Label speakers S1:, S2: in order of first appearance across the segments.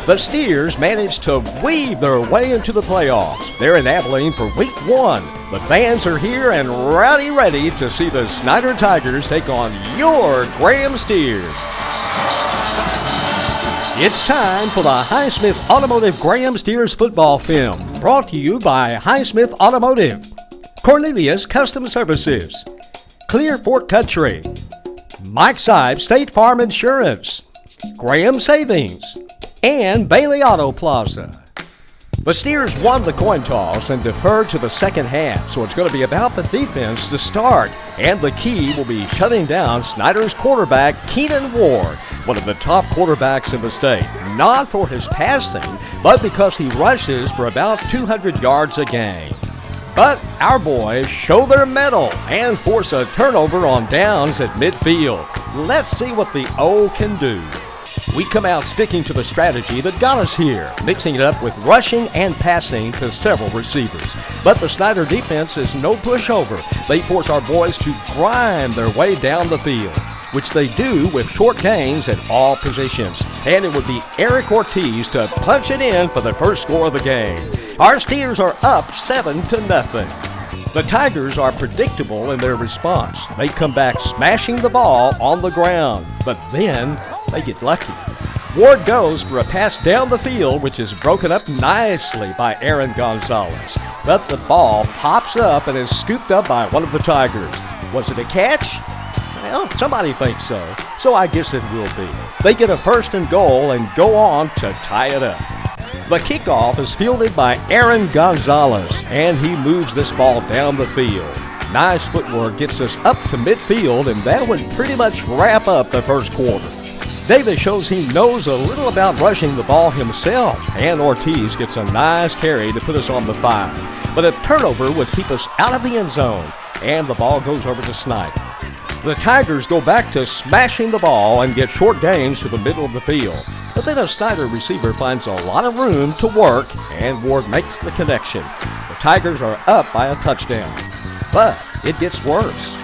S1: The Steers managed to weave their way into the playoffs. They're in Abilene for week 1. The fans are here and ready to see the Snyder Tigers take on your Graham Steers. It's time for the Highsmith Automotive Graham Steers football film, brought to you by Highsmith Automotive, Cornelius Custom Services, Clear Fork Country, Mike Sipe State Farm Insurance, Graham Savings, and Bailey Auto Plaza. The Steers won the coin toss and deferred to the second half, so it's going to be about the defense to start. And the key will be shutting down Snyder's quarterback, Keenan Ward, one of the top quarterbacks in the state. Not for his passing, but because he rushes for about 200 yards a game. But our boys show their mettle and force a turnover on downs at midfield. Let's see what the O can do. We come out sticking to the strategy that got us here, mixing it up with rushing and passing to several receivers. But the Snyder defense is no pushover. They force our boys to grind their way down the field, which they do with short gains at all positions. And it would be Eric Ortiz to punch it in for the first score of the game. Our Steers are up 7-0. The Tigers are predictable in their response. They come back smashing the ball on the ground, but then they get lucky. Ward goes for a pass down the field, which is broken up nicely by Aaron Gonzalez. But the ball pops up and is scooped up by one of the Tigers. Was it a catch? Well, somebody thinks so, so I guess it will be. They get a 1st and goal and go on to tie it up. The kickoff is fielded by Aaron Gonzalez, and he moves this ball down the field. Nice footwork gets us up to midfield, and that would pretty much wrap up the first quarter. Davis shows he knows a little about rushing the ball himself, and Ortiz gets a nice carry to put us on the 5. But a turnover would keep us out of the end zone, and the ball goes over to Snyder. The Tigers go back to smashing the ball and get short gains to the middle of the field. But then a Snyder receiver finds a lot of room to work, and Ward makes the connection. The Tigers are up by a touchdown. But it gets worse.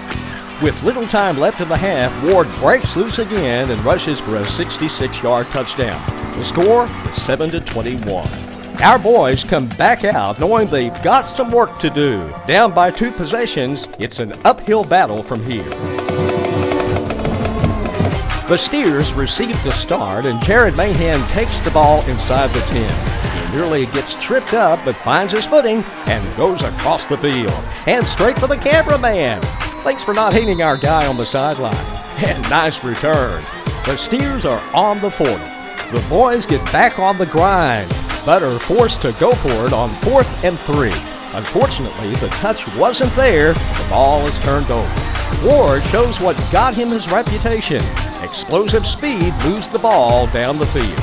S1: With little time left in the half, Ward breaks loose again and rushes for a 66-yard touchdown. The score is 7-21. Our boys come back out knowing they've got some work to do. Down by 2 possessions, it's an uphill battle from here. The Steers receive the start, and Jared Mahan takes the ball inside the 10. He nearly gets tripped up, but finds his footing and goes across the field. And straight for the cameraman. Thanks for not hating our guy on the sideline. And nice return. The Steers are on the 40. The boys get back on the grind, but are forced to go for it on 4th and 3. Unfortunately, the touch wasn't there. The ball is turned over. Ward shows what got him his reputation. Explosive speed moves the ball down the field.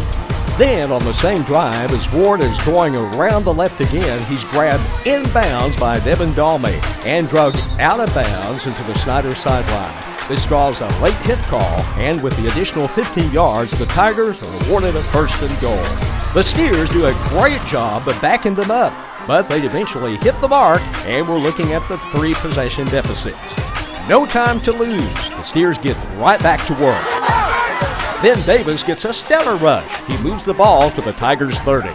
S1: Then, on the same drive, as Ward is going around the left again, he's grabbed inbounds by Devin Dalmey and dragged out of bounds into the Snyder sideline. This draws a late hit call, and with the additional 15 yards, the Tigers are awarded a 1st and goal. The Steers do a great job of backing them up, but they eventually hit the mark, and we're looking at the 3-possession deficit. No time to lose. The Steers get right back to work. Then Davis gets a stellar rush. He moves the ball to the Tigers' 30.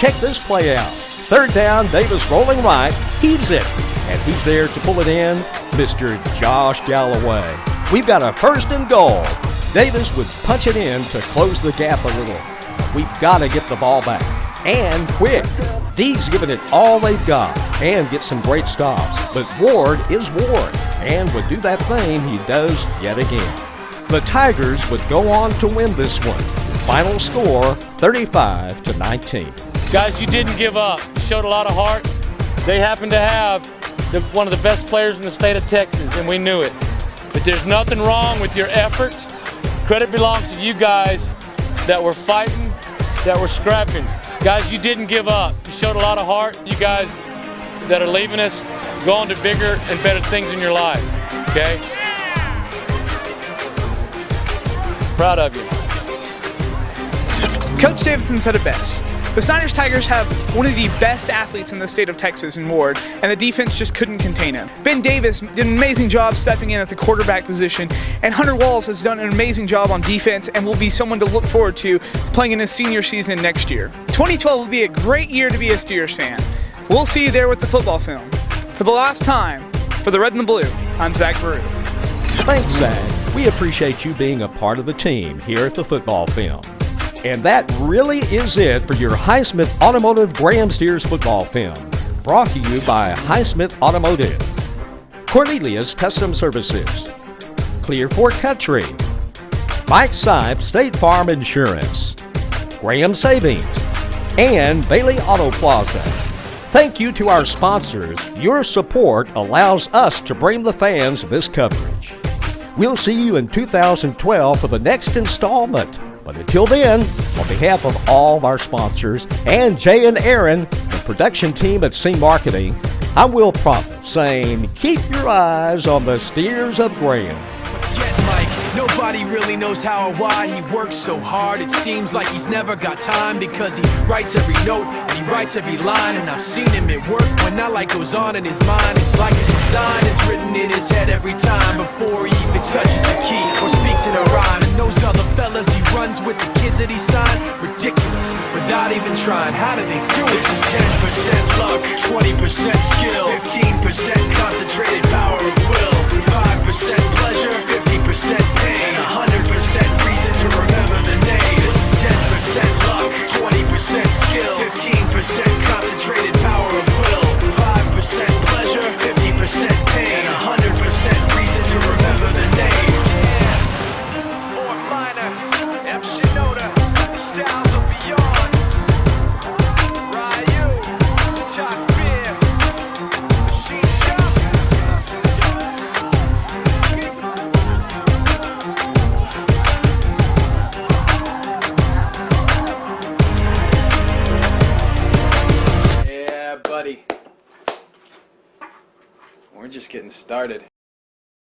S1: Check this play out. 3rd down, Davis rolling right, heaves it. And who's there to pull it in? Mr. Josh Galloway. We've got a 1st and goal. Davis would punch it in to close the gap a little. We've got to get the ball back. And quick. D's giving it all they've got and get some great stops. But Ward is Ward and would do that thing he does yet again. The Tigers would go on to win this one. Final score, 35-19.
S2: Guys, you didn't give up. You showed a lot of heart. They happen to have one of the best players in the state of Texas, and we knew it. But there's nothing wrong with your effort. Credit belongs to you guys that were fighting, that were scrapping. Guys, you didn't give up. You showed a lot of heart. You guys that are leaving us, go on to bigger and better things in your life, okay? Proud of you.
S3: Coach Davidson said it best. The Snyder Tigers have one of the best athletes in the state of Texas in Ward, and the defense just couldn't contain him. Ben Davis did an amazing job stepping in at the quarterback position, and Hunter Walls has done an amazing job on defense and will be someone to look forward to playing in his senior season next year. 2012 will be a great year to be a Steelers fan. We'll see you there with the football film. For the last time, for the Red and the Blue, I'm Zach Baru.
S1: Thanks, Zach. We appreciate you being a part of the team here at the football film. And that really is it for your Highsmith Automotive Graham Steers football film, brought to you by Highsmith Automotive, Cornelius Custom Services, Clear Fort Country, Mike Sipe State Farm Insurance, Graham Savings, and Bailey Auto Plaza. Thank you to our sponsors. Your support allows us to bring the fans this coverage. We'll see you in 2012 for the next installment. But until then, on behalf of all of our sponsors and Jay and Aaron, the production team at Sing Marketing, I'm Will Prophet saying keep your eyes on the Steers of Graham.
S4: Nobody really knows how or why he works so hard. It seems like he's never got time because he writes every note and he writes every line. And I've seen him at work when that light goes on in his mind. It's like a design is written in his head every time before he even touches a key or speaks in a rhyme. And those other fellas he runs with, the kids that he signed, ridiculous without even trying. How do they do it? This is 10% luck, 20% skill, 15% concentrated power of will, 5% pleasure, 50% pain, 100% reason to remember the name. This is 10% luck, 20% skill, 15% concentrated power of will, 5% pleasure, 50% pain, 100% reason to remember the name. Fort Minor, M. Shinoda, Styles of Beyond, Ryu, Top Beer, Machine Shop. Buddy, we're just getting started.